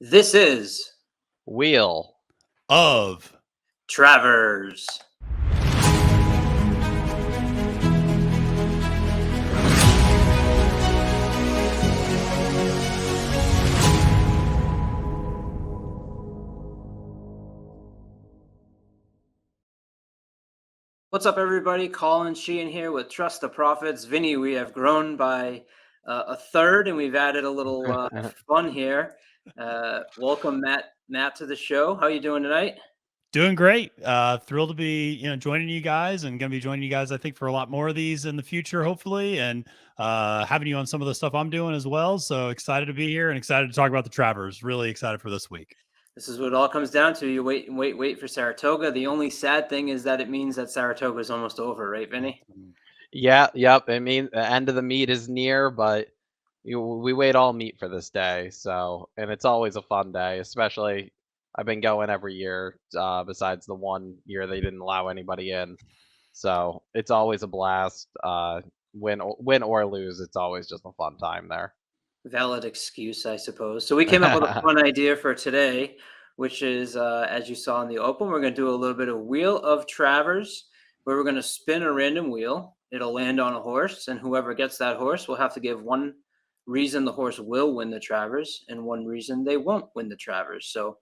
This is Wheel. Of Travers. What's up, everybody? Colin Sheehan here with Trust the Profits. Vinny, we have grown by a third, and we've added a little fun here. Welcome, Matt, to the show. How are you doing tonight? doing great. Thrilled to be, joining you guys, and going to be joining you guys, I think, for a lot more of these in the future, hopefully, and having you on some of the stuff I'm doing as well. So excited to be here and excited to talk about the Travers. Really excited for this week. This is what it all comes down to. You wait and wait for Saratoga. The only sad thing is that it means that Saratoga is almost over, right, Vinny? Yeah, yep. I mean, the end of the meet is near, but we wait all meet for this day. So, and it's always a fun day, especially I've been going every year, besides the one year they didn't allow anybody in. So it's always a blast. Win or lose, it's always just a fun time there. Valid excuse, I suppose. So we came up with a fun idea for today, which is, as you saw in the open, we're going to do a little bit of Wheel of Travers, where we're going to spin a random wheel. It'll land on a horse, and whoever gets that horse will have to give one reason the horse will win the Travers and one reason they won't win the Travers. So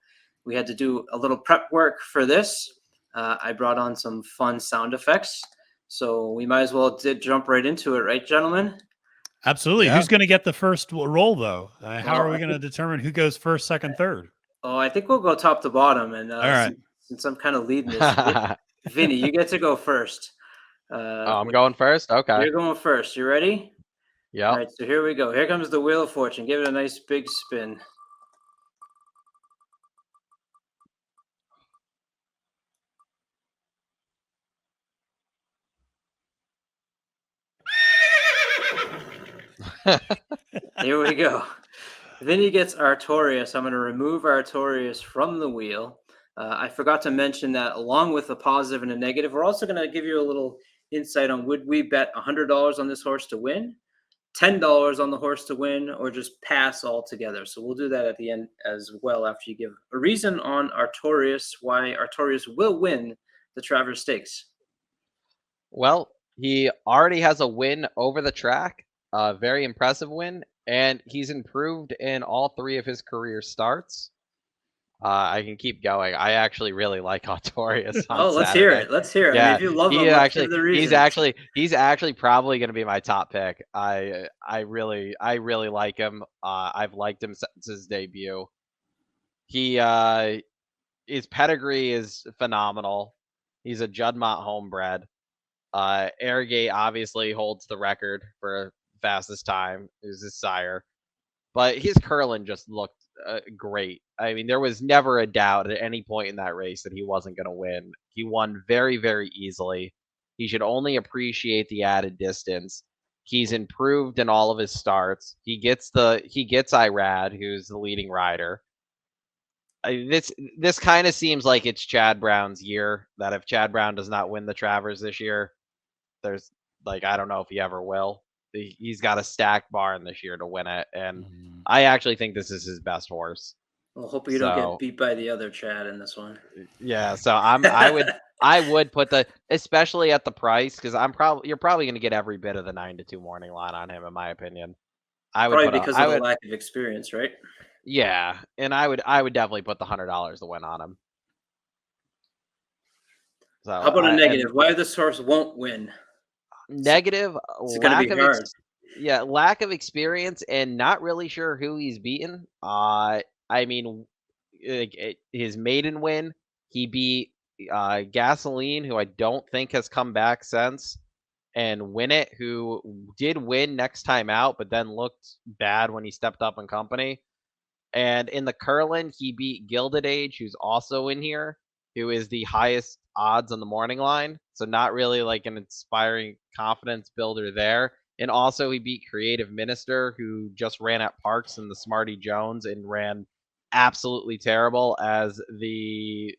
we had to do a little prep work for this. I brought on some fun sound effects. So we might as well jump right into it, right, gentlemen? Absolutely. Yeah. Who's going to get the first roll, though? How Well, are we going to determine who goes first, second, third? Oh, I think we'll go top to bottom. And All right. since I'm kind of leading this, Vinny, you get to go first. I'm going first. Okay. You're going first. You ready? Yeah. All right, so here we go. Here comes the Wheel of Fortune. Give it a nice big spin. Here we go. Vinny gets Artorias. I'm going to remove Artorias from the wheel. I forgot to mention that along with a positive and a negative, we're also going to give you a little insight on would we bet $100 on this horse to win, $10 on the horse to win, or just pass altogether. So we'll do that at the end as well after you give a reason on Artorias, why Artorias will win the Travers Stakes. Well, he already has a win over the track, a very impressive win, and he's improved in all three of his career starts. I can keep going. I actually really like Artorias on Oh, let's Saturday. hear it. Let's hear it. I mean, if you love him, let's hear the reasons. He's actually probably going to be my top pick. I really like him. I've liked him since his debut. He his pedigree is phenomenal. He's a Juddmonte homebred. Airgate obviously holds the record for fastest time. It was his sire, but his curling just looked great. I mean, there was never a doubt at any point in that race that he wasn't going to win. He won very, very easily. He should only appreciate the added distance. He's improved in all of his starts. He gets Irad, who's the leading rider. This kind of seems like it's Chad Brown's year. That if Chad Brown does not win the Travers this year, there's I don't know if he ever will. He's got a stacked barn this year to win it, and I actually think this is his best horse. Well, hope you don't get beat by the other Chad in this one. Yeah, so I would put especially at the price, because you're probably going to get every bit of the 9-2 morning line on him, in my opinion. Because of the lack of experience, right? Yeah, and I would definitely put the $100 to win on him. So how about a negative? Why this horse won't win? Negative, it's going to be hard. Lack of experience and not really sure who he's beaten. I mean, his maiden win, he beat Gasoline, who I don't think has come back since, and Win It, who did win next time out, but then looked bad when he stepped up in company. And in the Curlin, he beat Gilded Age, who's also in here, who is the highest odds on the morning line. So not really like an inspiring confidence builder there. And also he beat Creative Minister, who just ran at Parks in the Smarty Jones and ran absolutely terrible as the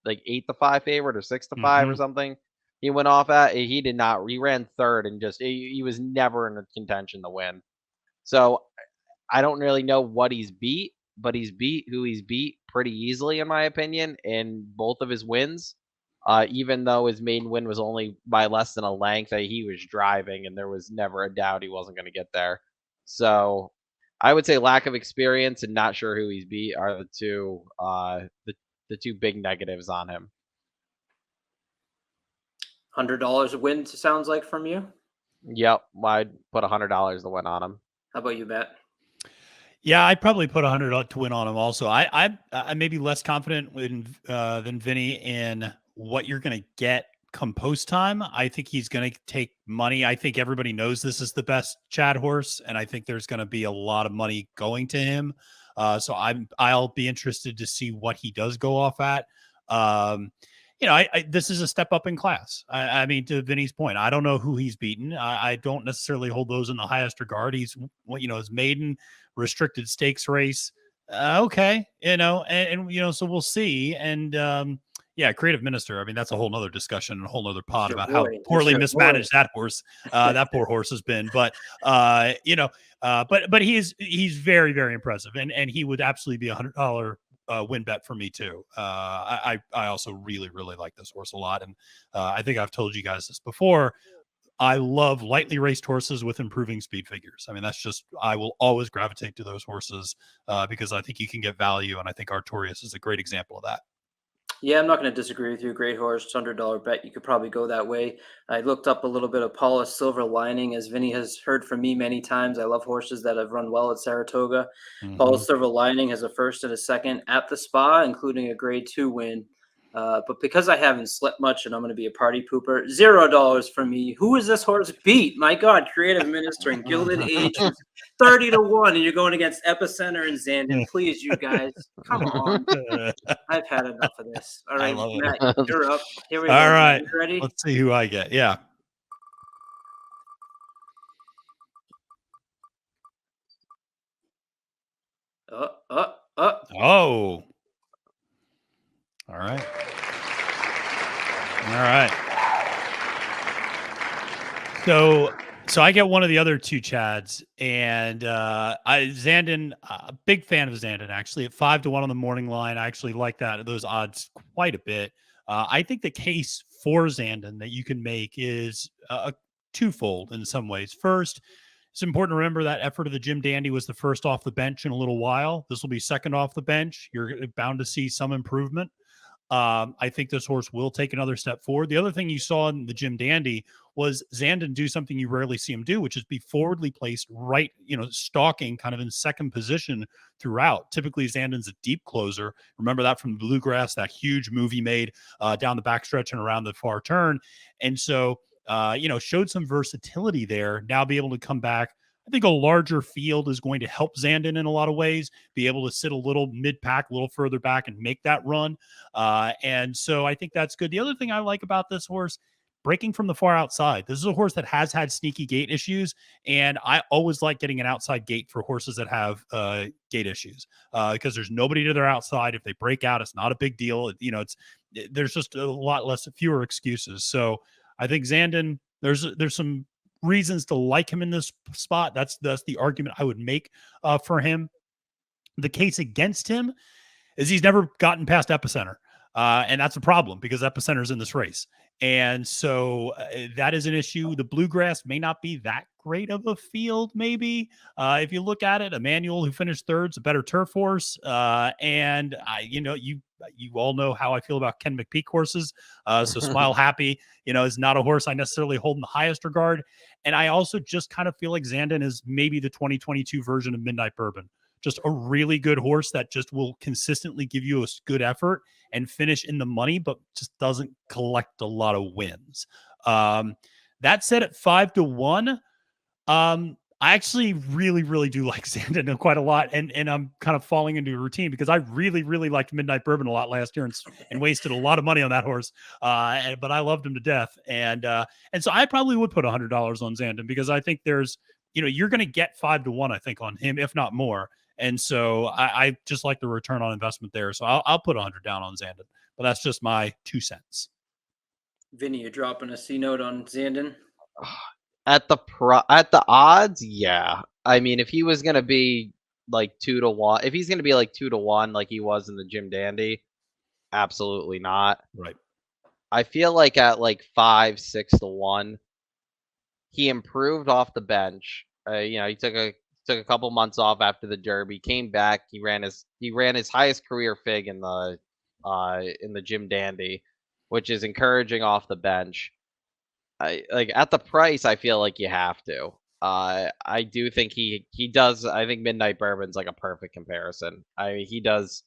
8-5 favorite or 6-5 or something. He went off at. He did not. He ran third and just he was never in a contention to win. So I don't really know what he's beat. but he's beat who he's beat pretty easily, in my opinion, in both of his wins. Even though his maiden win was only by less than a length, he was driving, and there was never a doubt he wasn't going to get there. So I would say lack of experience and not sure who he's beat are the two big negatives on him. $100 a win sounds like from you. Yep, I'd put $100 to win on him. How about you, Matt? Yeah, I'd probably put 100 to win on him. Also, I may be less confident than Vinny in what you're going to get come post time. I think he's going to take money. I think everybody knows this is the best Chad horse, and I think there's going to be a lot of money going to him. So I'll be interested to see what he does go off at. This is a step up in class. I mean, to Vinny's point, I don't know who he's beaten. I don't necessarily hold those in the highest regard. He's, his maiden restricted stakes race. Okay. So we'll see. And, creative minister. I mean, that's a whole nother discussion and a whole nother pod about how poorly mismanaged that horse, that poor horse has been. But, but he's very, very impressive. And he would absolutely be $100 win bet for me too. I also really, really like this horse a lot. And I think I've told you guys this before. I love lightly raced horses with improving speed figures. I mean, I will always gravitate to those horses because I think you can get value. And I think Artorias is a great example of that. Yeah, I'm not going to disagree with you. Great horse, $100 bet. You could probably go that way. I looked up a little bit of Paula's Silver Lining, as Vinny has heard from me many times. I love horses that have run well at Saratoga. Mm-hmm. Paula's Silver Lining has a first and a second at the Spa, including a grade 2 win. But because I haven't slept much and I'm going to be a party pooper, $0 from me. Who is this horse beat? My God, Creative Minister and Gilded Age was 30-1, and you're going against Epicenter and Zandon. Please, you guys, come on. I've had enough of this. All right, Matt, you're up. Here we go. All right, you ready? Let's see who I get. Yeah. Oh. All right. So I get one of the other two Chads, and Zandon, big fan of Zandon actually at 5-1 on the morning line. I actually like those odds quite a bit. I think the case for Zandon that you can make is twofold in some ways. First, it's important to remember that Effort of the Jim Dandy was the first off the bench in a little while. This will be second off the bench. You're bound to see some improvement. I think this horse will take another step forward. The other thing you saw in the Jim Dandy was Zandon do something you rarely see him do, which is be forwardly placed right, stalking kind of in second position throughout. Typically, Zandon's a deep closer. Remember that from Bluegrass, that huge move he made down the backstretch and around the far turn. And so, showed some versatility there. Now be able to come back. I think a larger field is going to help Zandon in a lot of ways, be able to sit a little mid-pack, a little further back and make that run. And so I think that's good. The other thing I like about this horse, breaking from the far outside. This is a horse that has had sneaky gate issues, and I always like getting an outside gate for horses that have gate issues because there's nobody to their outside. If they break out, it's not a big deal. There's just a lot fewer excuses. So I think Zandon, there's some reasons to like him in this spot. That's the argument I would make for him. The case against him is he's never gotten past Epicenter. And that's a problem because Epicenter's in this race. And so that is an issue. The Bluegrass may not be that great of a field, maybe. If you look at it, Emmanuel, who finished third, is a better turf horse. And you all know how I feel about Ken McPeak horses. So Smile Happy, is not a horse I necessarily hold in the highest regard. And I also just kind of feel like Zandon is maybe the 2022 version of Midnight Bourbon. Just a really good horse that just will consistently give you a good effort and finish in the money, but just doesn't collect a lot of wins. That said, at 5-1, I actually really, really do like Zandon quite a lot. And I'm kind of falling into a routine because I really, really liked Midnight Bourbon a lot last year and wasted a lot of money on that horse. But I loved him to death. And so I probably would put $100 on Zandon because I think there's, you're going to get 5-1, I think, on him, if not more. And so I just like the return on investment there. So I'll put 100 down on Zandon, but that's just my 2 cents. Vinny, you're dropping a C note on Zandon? At the odds, yeah. I mean, if he was going to be like 2-1, if he's going to be like 2-1 like he was in the Jim Dandy, absolutely not. Right. I feel like at like 5-6 to 1, he improved off the bench. He took a couple months off after the Derby, came back. He ran his highest career fig in the Jim Dandy, which is encouraging off the bench. At the price, I feel like you have to. I do think he does. I think Midnight Bourbon's like a perfect comparison. He does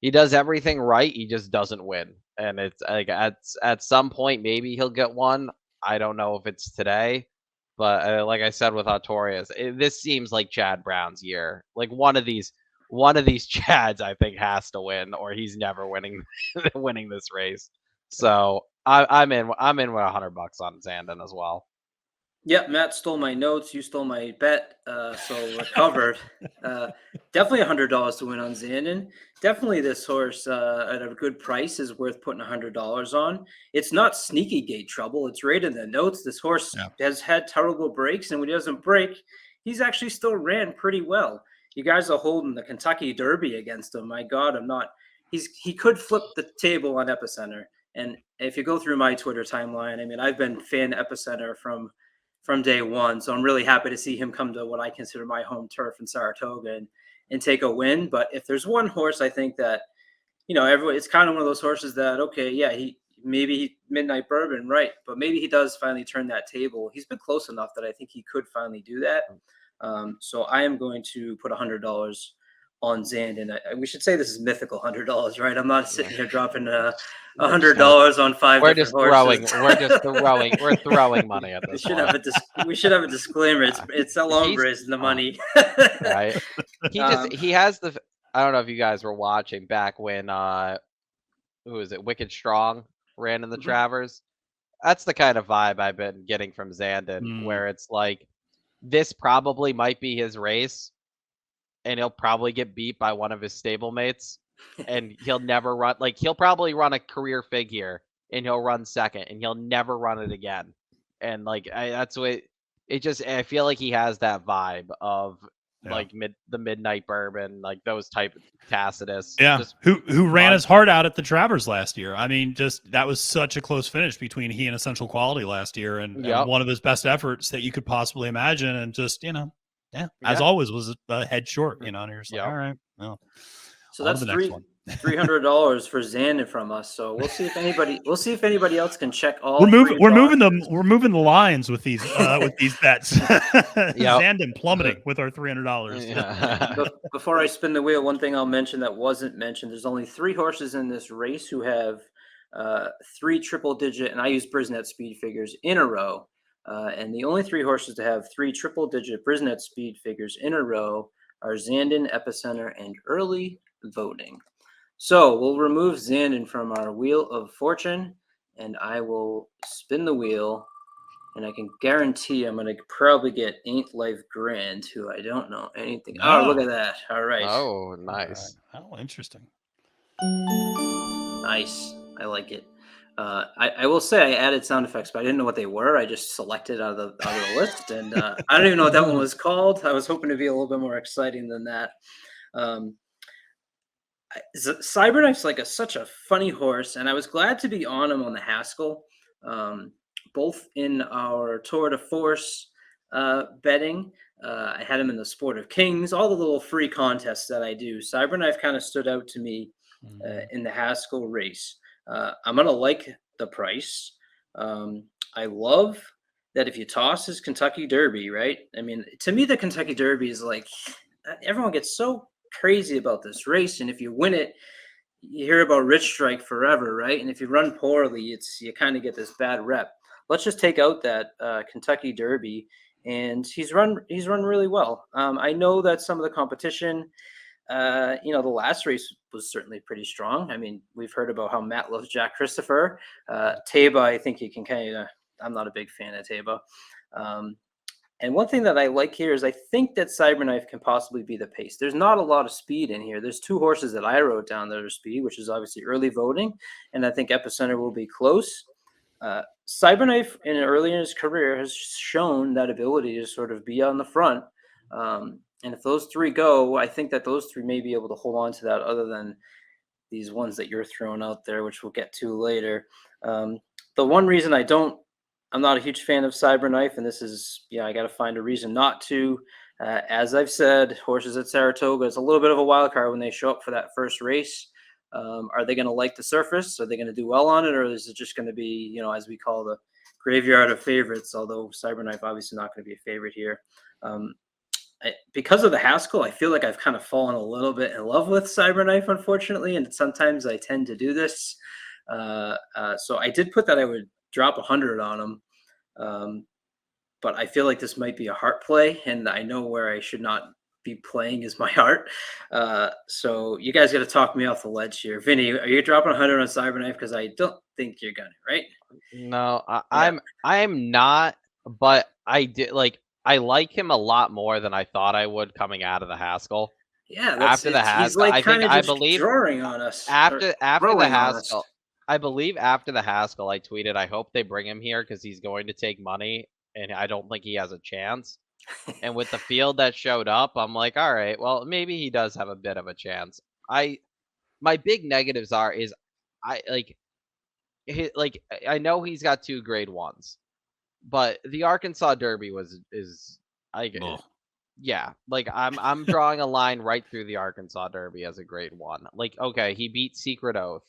everything right. He just doesn't win, and it's like at some point maybe he'll get one. I don't know if it's today, but like I said with Artorias, this seems like Chad Brown's year. Like one of these Chads, I think, has to win, or he's never winning winning this race. So I'm in. I'm in with $100 on Zandon as well. Yep, Matt stole my notes. You stole my bet, so we're covered. Definitely $100 to win on Zandon. Definitely, this horse at a good price is worth putting $100 on. It's not sneaky gate trouble. It's right in the notes. This horse has had terrible breaks, and when he doesn't break, he's actually still ran pretty well. You guys are holding the Kentucky Derby against him. My God, I'm not. He could flip the table on Epicenter. And if you go through my Twitter timeline, I mean, I've been fan Epicenter from day one. So I'm really happy to see him come to what I consider my home turf in Saratoga and take a win. But if there's one horse, I think that, everyone, it's kind of one of those horses that, okay, yeah, Midnight Bourbon, right. But maybe he does finally turn that table. He's been close enough that I think he could finally do that. So I am going to put $100 on Zandon. We should say this is mythical $100, right? I'm not sitting here dropping $100 on five different horses. We're throwing money at this. We should have a disclaimer. It's El Hombres and the money. Right. He has the. I don't know if you guys were watching back when who is it? Wicked Strong ran in the Travers. That's the kind of vibe I've been getting from Zandon, where it's like this probably might be his race, and he'll probably get beat by one of his stablemates, and he'll never run. Like he'll probably run a career fig here, and he'll run second, and he'll never run it again. And like that's what it just. I feel like he has that vibe of like the Midnight Bourbon, like those type of Tacitus. Yeah, who ran his heart out at the Travers last year. I mean, just that was such a close finish between he and Essential Quality last year, and one of his best efforts that you could possibly imagine. And just as always, was a head short. And you're just like, all right, well. So that's $300 for Zandon from us. So we'll see if anybody else can check all. We're moving the lines with these bets. Zandon plummeting with our $300. Before I spin the wheel, one thing I'll mention that wasn't mentioned: there's only 3 horses in this race who have 3 triple-digit, and I use Brisnet speed figures in a row. And the only 3 horses to have 3 triple-digit Brisnet speed figures in a row are Zandon, Epicenter, and Early Voting. So we'll remove Zandon from our Wheel of Fortune, and I will spin the wheel, and I can guarantee I'm going to probably get Ain't Life Grand, who I don't know anything. Oh, look at that. All right. Oh, nice. Right. Oh, interesting. Nice. I like it. I will say I added sound effects, but I didn't know what they were. I just selected out of the list, and I don't even know what that one was called. I was hoping to be a little bit more exciting than that. Cyberknife's like such a funny horse, and I was glad to be on him on the Haskell, both in our Tour de Force betting. I had him in the Sport of Kings, all the little free contests that I do. Cyberknife kind of stood out to me in the Haskell race. I'm going to like the price. I love that if you toss his Kentucky Derby, right? I mean, to me, the Kentucky Derby is like, everyone gets so crazy about this race. And if you win it, you hear about Rich Strike forever, right? And if you run poorly, you kind of get this bad rep. Let's just take out that Kentucky Derby. And he's run really well. I know that some of the competition, the last race was certainly pretty strong. I mean, we've heard about how Matt loves Jack Christopher. Taba, I think you can I'm not a big fan of Taba. And one thing that I like here is I think that Cyberknife can possibly be the pace. There's not a lot of speed in here. There's 2 horses that I wrote down that are speed, which is obviously Early Voting, and I think Epicenter will be close. Cyberknife early in his career has shown that ability to sort of be on the front. And if those three go, I think that those three may be able to hold on to that, other than these ones that you're throwing out there, which we'll get to later. Um, the one reason I'm not a huge fan of Cyberknife, and this is, yeah, I got to find a reason not to. As I've said, horses at Saratoga, it's a little bit of a wild card when they show up for that first race. Are they going to like the surface? Are they going to do well on it? Or is it just going to be, as we call the graveyard of favorites, although Cyberknife obviously not going to be a favorite here. Because of the Haskell, I feel like I've kind of fallen a little bit in love with Cyberknife, unfortunately, and sometimes I tend to do this. So I did put that I would drop 100 on him, but I feel like this might be a heart play, and I know where I should not be playing is my heart. So you guys got to talk me off the ledge here. Vinny, are you dropping 100 on Cyberknife? Because I don't think you're gonna, right? No, I'm not, but I did I like him a lot more than I thought I would coming out of the Haskell. Yeah, After the he's Haskell, like I kind think of I just believe drawing on us, or after the throwing on us. Haskell, I believe after the Haskell, I tweeted, I hope they bring him here because he's going to take money, and I don't think he has a chance. And with the field that showed up, I'm like, all right, well, maybe he does have a bit of a chance. My big negatives is I I know he's got 2 grade 1s, but the Arkansas Derby is I g- Ugh. yeah, I'm drawing a line right through the Arkansas Derby as a grade 1. Like, okay, he beat Secret Oath,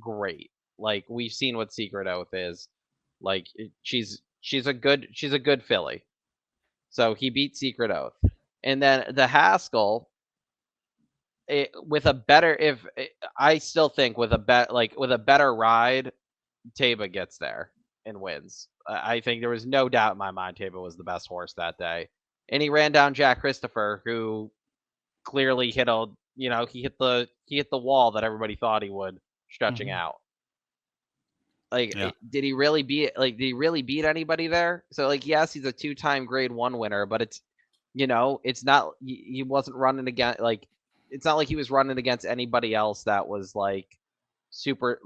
great. Like, we've seen what Secret Oath is. Like, she's a good filly. So he beat Secret Oath. And then the Haskell, with a better, I still think with a better ride, Taba gets there and wins. I think there was no doubt in my mind Taba was the best horse that day. And he ran down Jack Christopher, who clearly hit he hit the wall that everybody thought he would, stretching out. Yeah. Did he really beat anybody there? So yes, he's a 2-time grade 1 winner, but it's it's not he wasn't running against it's not like he was running against anybody else that was super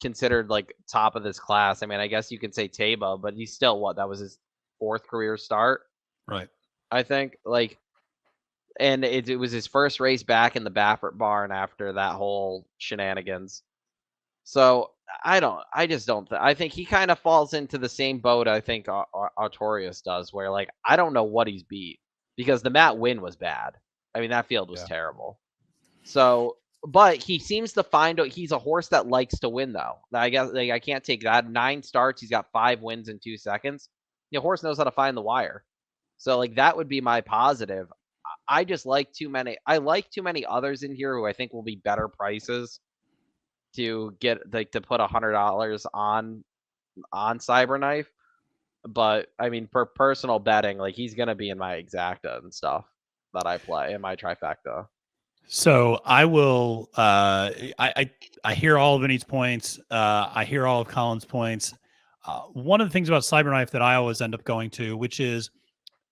considered top of this class. I mean, I guess you could say Taba, but he's still that was his 4th career start, Right. I think. And it was his first race back in the Baffert barn after that whole shenanigans. So I just don't. I think he kind of falls into the same boat I think Artorias does, where I don't know what he's beat because the Matt Win was bad. I mean, that field was terrible. So, but he seems to find he's a horse that likes to win, though. I guess I can't take that. 9 starts, he's got 5 wins in 2 seconds. The horse knows how to find the wire. So that would be my positive. I just like too many. I like too many others in here who I think will be better prices to get to put $100 on Cyberknife. But I mean, for personal betting, he's gonna be in my exacta and stuff that I play in my trifecta. So I will. I hear all of Vinny's points. I hear all of Colin's points. One of the things about Cyberknife that I always end up going to, which is,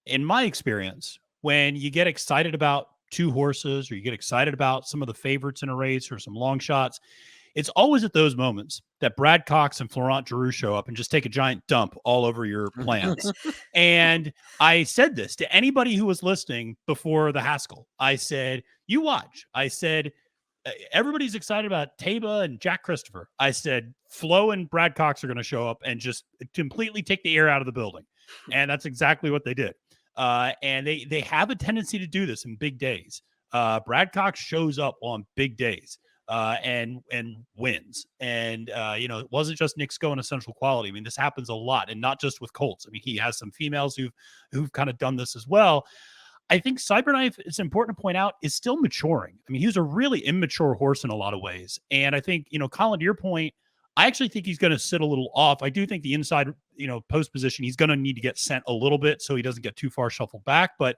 in my experience, when you get excited about 2 horses, or you get excited about some of the favorites in a race, or some long shots, it's always at those moments that Brad Cox and Florent Giroux show up and just take a giant dump all over your plans. And I said this to anybody who was listening before the Haskell. I said, you watch. I said, everybody's excited about Taba and Jack Christopher. I said, Flo and Brad Cox are going to show up and just completely take the air out of the building. And that's exactly what they did. And they have a tendency to do this in big days. Brad Cox shows up on big days. And wins. And, it wasn't just Nick Sco and Essential Quality. I mean, this happens a lot, and not just with colts. I mean, he has some females who've kind of done this as well. I think Cyberknife, it's important to point out, is still maturing. I mean, he was a really immature horse in a lot of ways. And I think, Colin, to your point, I actually think he's going to sit a little off. I do think the inside, post position, he's going to need to get sent a little bit so he doesn't get too far shuffled back. But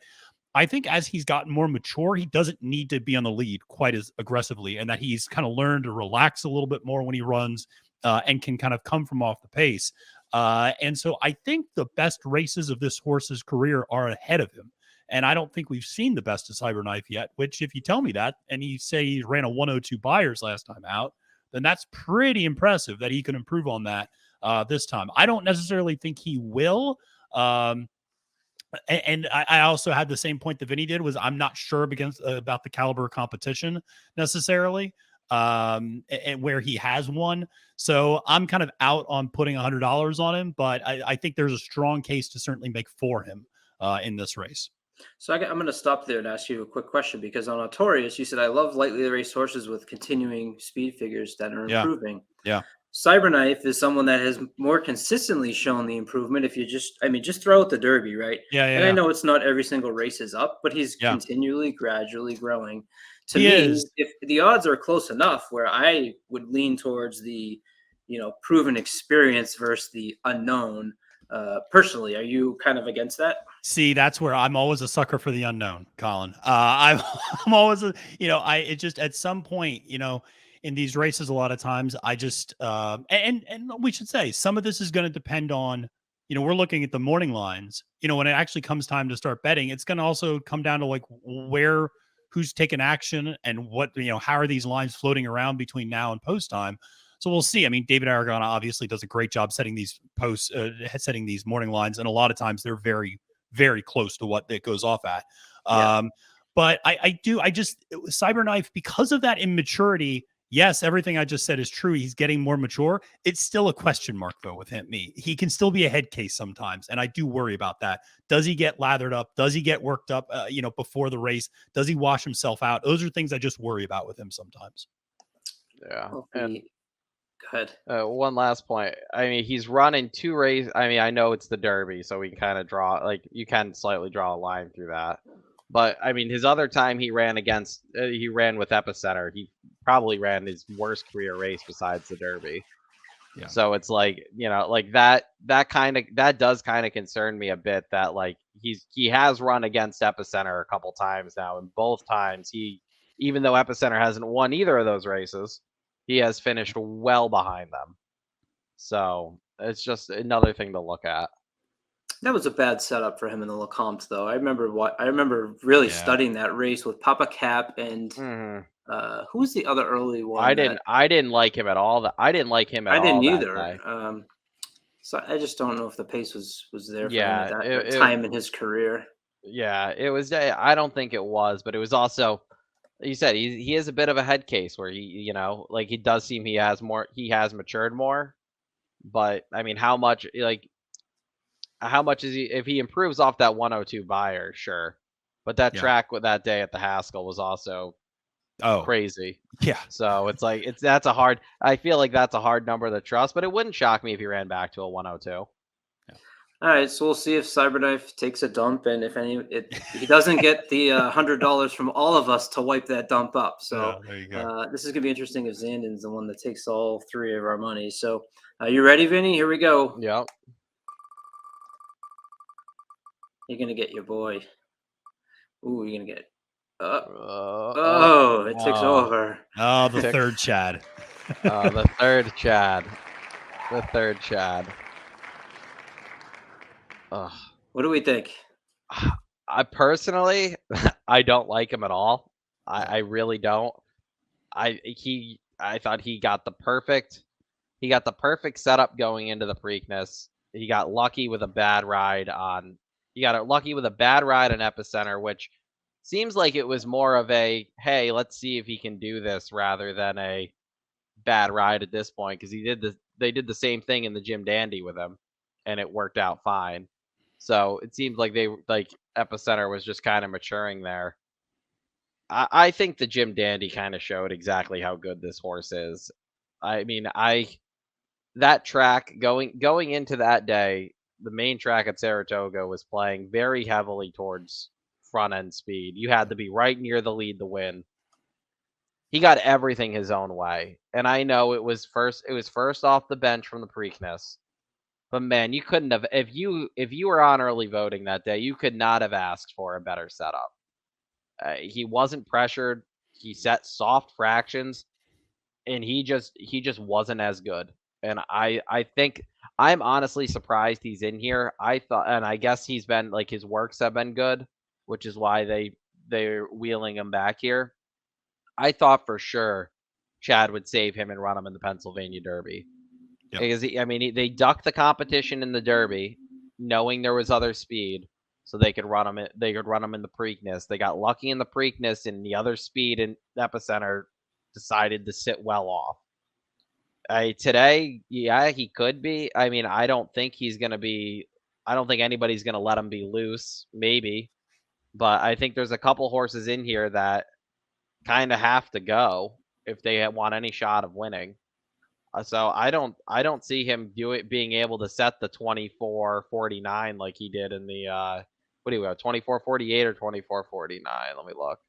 I think as he's gotten more mature, he doesn't need to be on the lead quite as aggressively, and that he's kind of learned to relax a little bit more when he runs, and can kind of come from off the pace. And so I think the best races of this horse's career are ahead of him. And I don't think we've seen the best of Cyberknife yet, which, if you tell me that, and you say he ran a 102 Buyers last time out, then that's pretty impressive that he can improve on that this time. I don't necessarily think he will. And I also had the same point that Vinny did, was I'm not sure about the caliber of competition necessarily, and where he has won. So I'm kind of out on putting $100 on him, but I think there's a strong case to certainly make for him in this race. So I'm going to stop there and ask you a quick question, because on Autorius, you said, I love lightly raced horses with continuing speed figures that are Yeah. improving. Yeah. Cyberknife is someone that has more consistently shown the improvement. If you just throw out the Derby, right? Yeah. And I Yeah. know it's not every single race is up, but he's Yeah. continually, gradually growing. To He me, is. if the odds are close enough, where I would lean towards the, proven experience versus the unknown. Personally, are you kind of against that? See, that's where I'm always a sucker for the unknown, Colin. I'm always, it just at some point, in these races, a lot of times I just, and we should say some of this is going to depend on, we're looking at the morning lines, when it actually comes time to start betting, it's going to also come down to like who's taking action and what, how are these lines floating around between now and post time. So we'll see. I mean, David Aragona obviously does a great job setting these setting these morning lines. And a lot of times they're very, very close to what it goes off at. Yeah. But I just, Cyberknife, because of that immaturity, yes, everything I just said is true. He's getting more mature. It's still a question mark, though, with him. He can still be a head case sometimes. And I do worry about that. Does he get lathered up? Does he get worked up, before the race? Does he wash himself out? Those are things I just worry about with him sometimes. Yeah. Hopefully. Go ahead. One last point. I mean, he's running 2 races. I mean, I know it's the Derby, so we can kind of you can slightly draw a line through that. But I mean, his other time he ran with Epicenter. He probably ran his worst career race besides the Derby. Yeah. So it's like, that does kind of concern me a bit, that like he has run against Epicenter a couple times now, and both times even though Epicenter hasn't won either of those races, he has finished well behind them. So it's just another thing to look at. That was a bad setup for him in the Lecomte, though. I remember really studying that race with Papa Cap and who was the other early one? I didn't like him at all. I didn't like him at all. I didn't either. So I just don't know if the pace was there for him at that time in his career. Yeah, it was. I don't think it was, but it was also. You said he is a bit of a head case where he does seem he has matured more, but I mean, how much is he, if he improves off that 102 buyer, sure, but that track with that day at the Haskell was also crazy. Yeah. So it's like, I feel like that's a hard number to trust, but it wouldn't shock me if he ran back to a 102. All right, so we'll see if Cyberknife takes a dump, and if he doesn't get the $100 from all of us to wipe that dump up. So there you go. This is gonna be interesting if Zandon's the one that takes all 3 of our money. So you ready, Vinny? Here we go. Yep. You're gonna get your boy. Ooh, you're gonna get. It takes over. Oh, the third Chad. The third Chad. The third Chad. What do we think? I personally, I don't like him at all. I really don't. I thought he got the perfect setup going into the Preakness. He got lucky with a bad ride on Epicenter, which seems like it was more of a, hey, let's see if he can do this, rather than a bad ride at this point, because they did the same thing in the Jim Dandy with him, and it worked out fine. So it seems like Epicenter was just kind of maturing there. I think the Jim Dandy kind of showed exactly how good this horse is. I mean, that track going into that day, the main track at Saratoga was playing very heavily towards front end speed. You had to be right near the lead to win. He got everything his own way, and I know it was first off the bench from the Preakness. But man, you couldn't have, if you were on early voting that day, you could not have asked for a better setup. He wasn't pressured. He set soft fractions, and he just wasn't as good. And I think I'm honestly surprised he's in here. I thought, and I guess he's been his works have been good, which is why they're wheeling him back here. I thought for sure Chad would save him and run him in the Pennsylvania Derby. Yep. Because they ducked the competition in the Derby, knowing there was other speed, so they could run him. They could run him in the Preakness. They got lucky in the Preakness, and the other speed in Epicenter decided to sit well off. Today, yeah, he could be. I mean, I don't think he's going to be. I don't think anybody's going to let him be loose. Maybe, but I think there's a couple horses in here that kind of have to go if they want any shot of winning. So I don't see him being able to set the 24:49 like he did in the what do we have, 24:48 or 24:49? Let me look.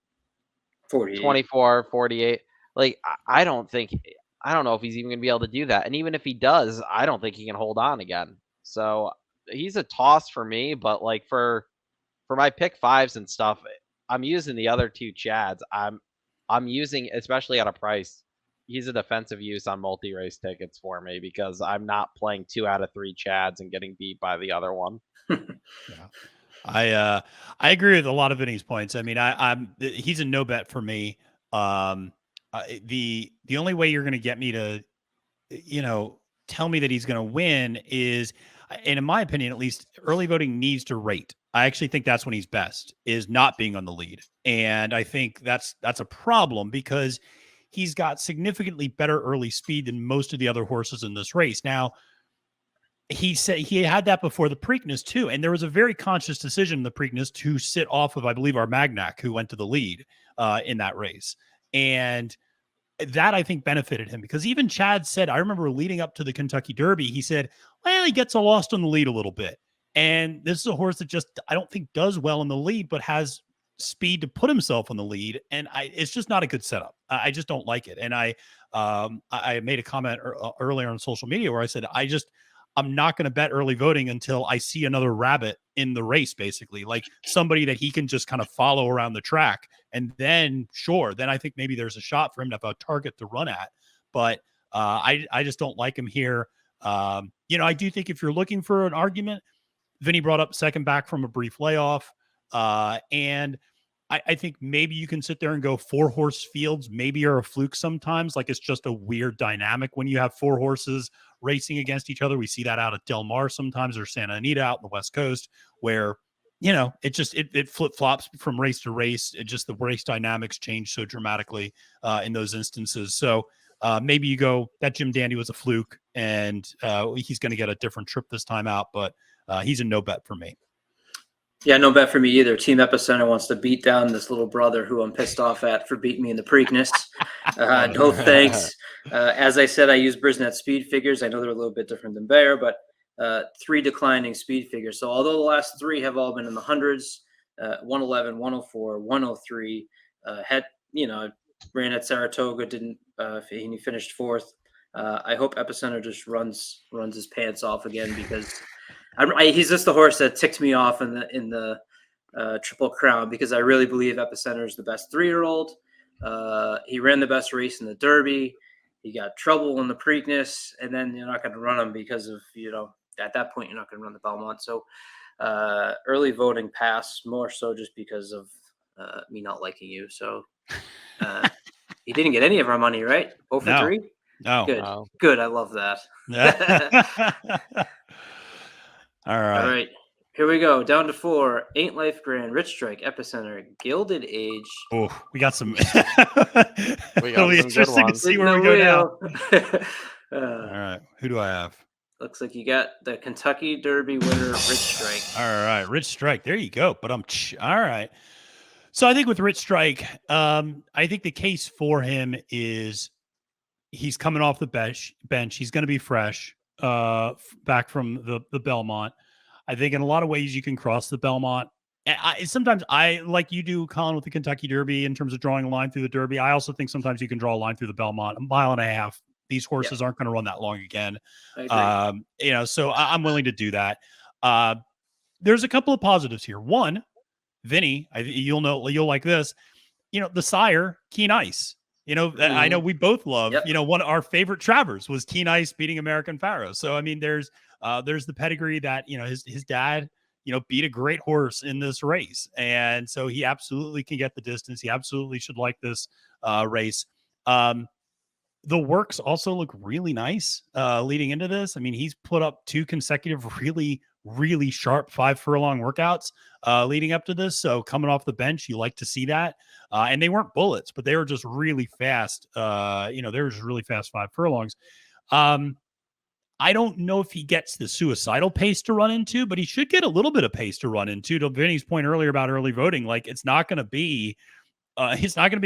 48. 24:48. Like I don't think, I don't know if he's even gonna be able to do that. And even if he does, I don't think he can hold on again. So he's a toss for me, but like for my pick fives and stuff, I'm using the other two Chads. I'm using, especially at a price. He's a defensive use on multi-race tickets for me because I'm not playing 2 out of 3 Chads and getting beat by the other one. Yeah. I agree with a lot of Vinny's points. I mean, he's a no bet for me. The only way you're going to get me to, tell me that he's going to win is, and in my opinion, at least, early voting needs to rate. I actually think that's when he's best, is not being on the lead. And I think that's a problem because he's got significantly better early speed than most of the other horses in this race. Now, he said he had that before the Preakness too. And there was a very conscious decision in the Preakness to sit off of, I believe, our Magnac, who went to the lead in that race. And that I think benefited him because even Chad said, I remember leading up to the Kentucky Derby, he said, well, he gets lost on the lead a little bit. And this is a horse that just, I don't think does well in the lead, but has speed to put himself on the lead. And it's just not a good setup. I just don't like it. And I made a comment earlier on social media where I said, I'm not going to bet early voting until I see another rabbit in the race, basically, like somebody that he can just kind of follow around the track. And then, sure, then I think maybe there's a shot for him to have a target to run at. But I just don't like him here. I do think if you're looking for an argument, Vinny brought up second back from a brief layoff. And I think maybe you can sit there and go 4-horse fields, maybe are a fluke sometimes. Like it's just a weird dynamic when you have 4 horses racing against each other. We see that out at Del Mar sometimes, or Santa Anita out in the West Coast, where, it flip-flops from race to race. It just, the race dynamics change so dramatically in those instances. So maybe you go, that Jim Dandy was a fluke and he's going to get a different trip this time out, but he's a no bet for me. Yeah, no bet for me either. Team Epicenter wants to beat down this little brother who I'm pissed off at for beating me in the Preakness. No thanks. As I said, I use Brisnet speed figures. I know they're a little bit different than Bayer, but 3 declining speed figures. So although the last 3 have all been in the hundreds, 111, 104, 103, ran at Saratoga, didn't, he finished 4th. I hope Epicenter just runs his pants off again because he's just the horse that ticked me off in the Triple Crown because I really believe Epicenter is the best 3-year-old. He ran the best race in the Derby. He got trouble in the Preakness, and then you're not going to run him because of, at that point, you're not going to run the Belmont. So early voting pass, more so just because of me not liking you. So he didn't get any of our money, right? 0 for 3? No. Good. No. Good. I love that. All right. Here we go. Down to 4. Ain't Life Grand, Rich Strike, Epicenter, Gilded Age. Oh, we got some. It'll be interesting to see where we go now. All right. Who do I have? Looks like you got the Kentucky Derby winner, Rich Strike. All right. Rich Strike. There you go. But all right. So I think with Rich Strike, I think the case for him is he's coming off the bench. He's going to be fresh, back from the Belmont. I think in a lot of ways you can cross the Belmont. Sometimes I, like you do, Colin, with the Kentucky Derby in terms of drawing a line through the Derby. I also think sometimes you can draw a line through the Belmont, 1.5 miles. These horses aren't going to run that long again. So I'm willing to do that. There's a couple of positives here. One, Vinny, you'll like this. The sire, Keen Ice. I know we both love. One of our favorite Travers was Keen Ice beating American Pharaoh. So I mean, there's the pedigree that his dad beat a great horse in this race, and so he absolutely can get the distance. He absolutely should like this race. The works also look really nice leading into this. I mean, he's put up 2 consecutive really, really sharp 5 furlong workouts leading up to this. So coming off the bench, you like to see that. And they weren't bullets, but they were just really fast. They were just really fast 5 furlongs. I don't know if he gets the suicidal pace to run into, but he should get a little bit of pace to run into. To Vinny's point earlier about early voting, like it's not going to be a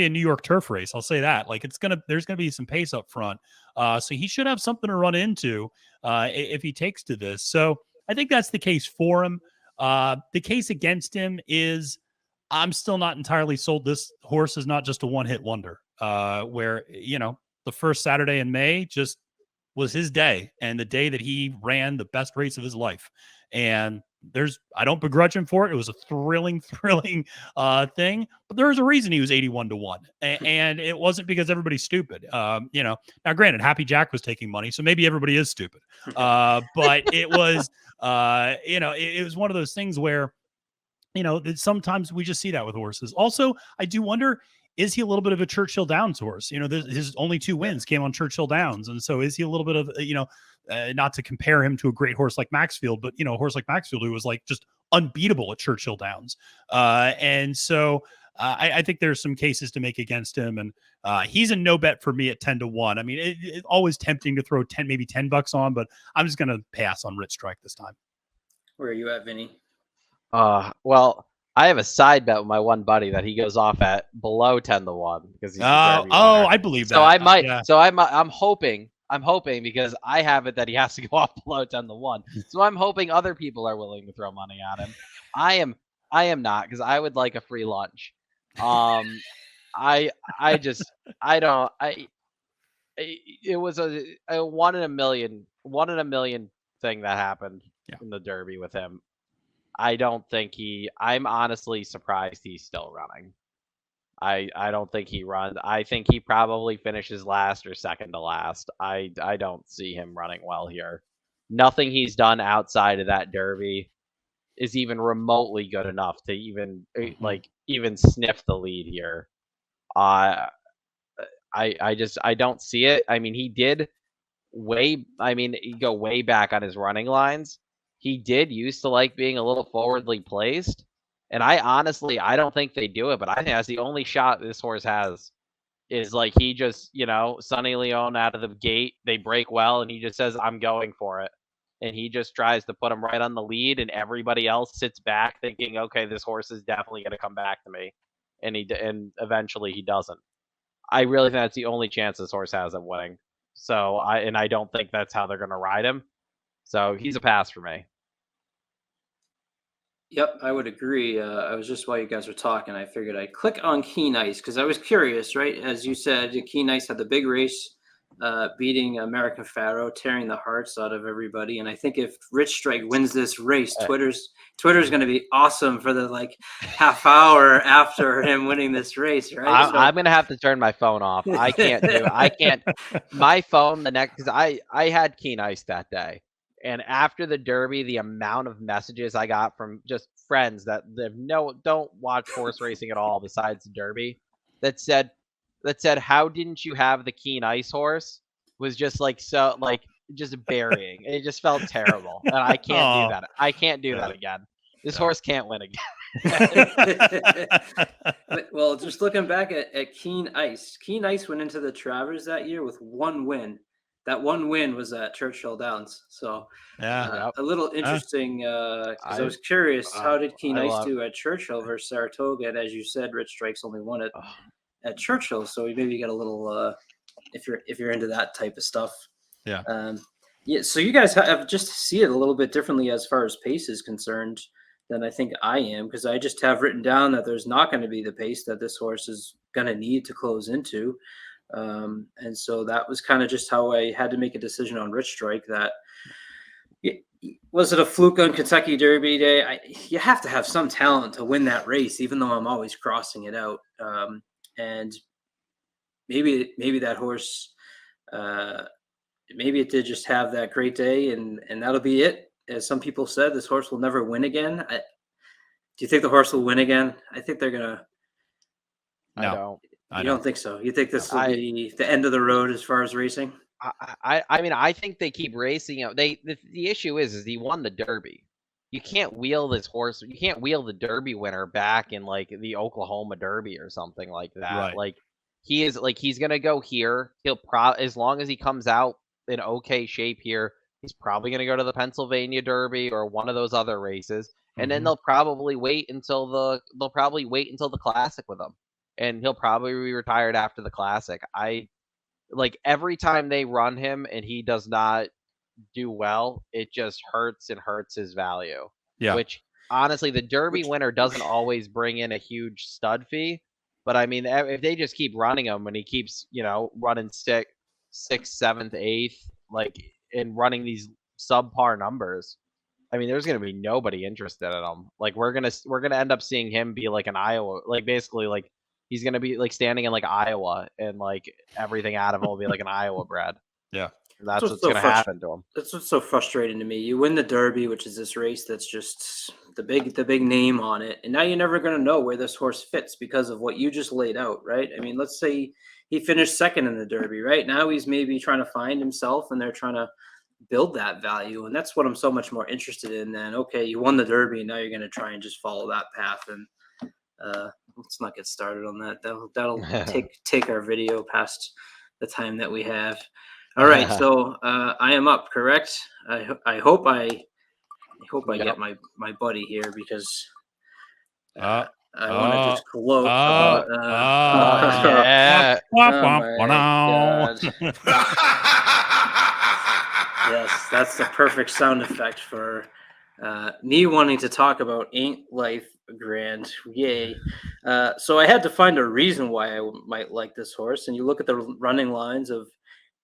New York turf race. I'll say that. Like there's gonna be some pace up front. So he should have something to run into if he takes to this. So I think that's the case for him. The case against him is I'm still not entirely sold. This horse is not just a one-hit wonder. Where the first Saturday in May just was his day and the day that he ran the best race of his life. And I don't begrudge him for it. It was a thrilling thing. But there was a reason he was 81-1. And it wasn't because everybody's stupid. Now granted, Happy Jack was taking money, so maybe everybody is stupid. But it was, it was one of those things where, sometimes we just see that with horses. Also, I do wonder, is he a little bit of a Churchill Downs horse? His only 2 wins came on Churchill Downs. And so is he a little bit of, not to compare him to a great horse like Maxfield, but, a horse like Maxfield who was like just unbeatable at Churchill Downs. And so I think there's some cases to make against him. And he's a no bet for me at 10-1. I mean, it's always tempting to throw maybe $10 on, but I'm just going to pass on Rich Strike this time. Where are you at, Vinny? Well, I have a side bet with my one buddy that he goes off at below 10-1 because he's I believe that. So I might. Yeah. So I'm hoping because I have it that he has to go off below 10-1. So I'm hoping other people are willing to throw money on him. I am not, because I would like a free lunch. It was a 1 in a million thing that happened in the Derby with him. I'm honestly surprised he's still running. I don't think he runs. I think he probably finishes last or second to last. I don't see him running well here. Nothing he's done outside of that Derby is even remotely good enough to even sniff the lead here. I don't see it. I mean, you go way back on his running lines. He did used to like being a little forwardly placed. And I don't think they do it, but I think that's the only shot this horse has is like he just, Sonny Leone out of the gate, they break well, and he just says, I'm going for it. And he just tries to put him right on the lead, and everybody else sits back thinking, okay, this horse is definitely going to come back to me. And eventually he doesn't. I really think that's the only chance this horse has of winning. So I don't think that's how they're going to ride him. So he's a pass for me. Yep, I would agree. I was just while you guys were talking, I figured I'd click on Keen Ice because I was curious, right? As you said, Keen Ice had the big race, beating American Pharaoh, tearing the hearts out of everybody. And I think if Rich Strike wins this race, Twitter's going to be awesome for the half hour after him winning this race, right? I'm going to have to turn my phone off. I can't. My phone because I had Keen Ice that day. And after the Derby, the amount of messages I got from just friends that don't watch horse racing at all besides the Derby that said, how didn't you have the Keen Ice horse? Was just just burying. It just felt terrible. And I can't do that. I can't do that again. This horse can't win again. Well, just looking back at Keen Ice went into the Travers that year with 1 win. That 1 win was at Churchill Downs. So a little interesting because I was curious, how did Keen Ice do at Churchill versus Saratoga? And as you said, Rich Strike's only won it at Churchill. So maybe you get a little if you're into that type of stuff. Yeah. So you guys have just see it a little bit differently as far as pace is concerned than I think I am, because I just have written down that there's not going to be the pace that this horse is going to need to close into. And so that was kind of just how I had to make a decision on Rich Strike. That was it a fluke on Kentucky Derby Day? You have to have some talent to win that race, even though I'm always crossing it out. And maybe that horse, maybe it did just have that great day, and that'll be it. As some people said, this horse will never win again. Do you think the horse will win again? I think they're gonna. No. You don't think so? You think this will be the end of the road as far as racing? I mean, I think they keep racing. The issue is he won the Derby. you can't wheel this horse. You can't wheel the Derby winner back in like the Oklahoma Derby or something like that. Right. Like he's gonna go here. As long as he comes out in okay shape here, he's probably gonna go to the Pennsylvania Derby or one of those other races, and then Mhm. they'll probably wait until the Classic with him, and he'll probably be retired after the Classic. I like every time they run him and he does not do well, it just hurts and hurts his value. Yeah. Which honestly, the Derby Which winner doesn't always bring in a huge stud fee. But I mean, if they just keep running him and he keeps, running sixth, seventh, eighth, like and running these subpar numbers, I mean, there's gonna be nobody interested in him. Like we're gonna end up seeing him be like an Iowa, like basically like he's gonna be like standing in like Iowa and like everything out of him will be like an Iowa bred. Yeah. And that's what's what's so gonna happen to him. That's what's so frustrating to me. You win the Derby, which is this race that's just the big name on it, and now you're never going to know where this horse fits because of what you just laid out, right? I mean, let's say he finished second in the Derby, right? Now he's maybe trying to find himself, and they're trying to build that value, and that's what I'm so much more interested in than okay, you won the Derby, and now you're going to try and just follow that path. And let's not get started on that. That'll take our video past the time that we have. All right, so I am up, correct? I hope I Yep. get my buddy here because Uh, I want to just gloat uh, about. yeah. Oh my God. Yes, that's the perfect sound effect for me wanting to talk about Ain't Life Grand. Yay. So I had to find a reason why I might like this horse. And you look at the running lines of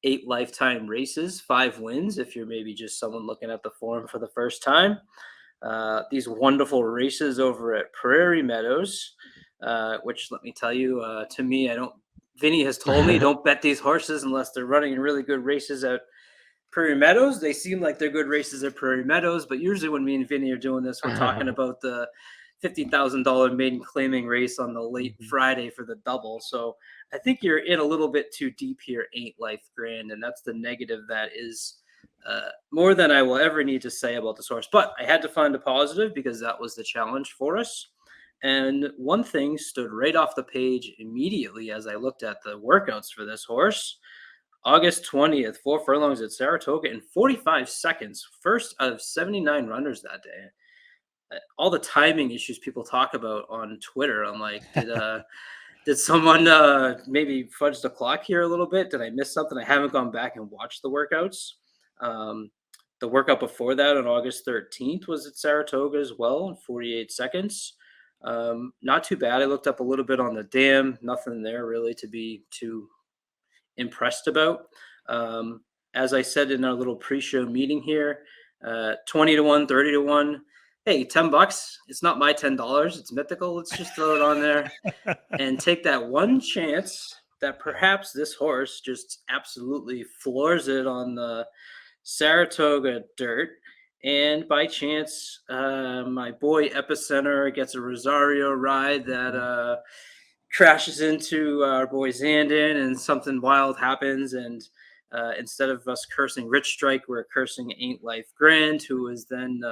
8 lifetime races, 5 wins, if you're maybe just someone looking at the form for the first time. These wonderful races over at Prairie Meadows, which let me tell you, to me, Vinny has told me don't bet these horses unless they're running in really good races at Prairie Meadows. They seem like they're good races at Prairie Meadows, but usually when me and Vinny are doing this, we're talking about the $50,000 maiden claiming race on the late Friday for the double. So I think you're in a little bit too deep here, Ain't Life Grand, and that's the negative that is more than I will ever need to say about this horse. But I had to find a positive because that was the challenge for us. And one thing stood right off the page immediately as I looked at the workouts for this horse. August 20th, 4 furlongs at Saratoga in 45 seconds, first out of 79 runners that day. All the timing issues people talk about on Twitter, I'm like, did someone maybe fudge the clock here a little bit? Did I miss something? I haven't gone back and watched the workouts. The workout before that on August 13th was at Saratoga as well in 48 seconds. Not too bad. I looked up a little bit on the dam. Nothing there really to be too impressed about. As I said in our little pre-show meeting here, 20 to 1, 30 to 1. Hey, $10. It's not my $10. It's mythical. Let's just throw it on there and take that one chance that perhaps this horse just absolutely floors it on the Saratoga dirt. And by chance, my boy Epicenter gets a Rosario ride that crashes into our boy Zandon, and something wild happens. And instead of us cursing Rich Strike, we're cursing Ain't Life Grand, who is then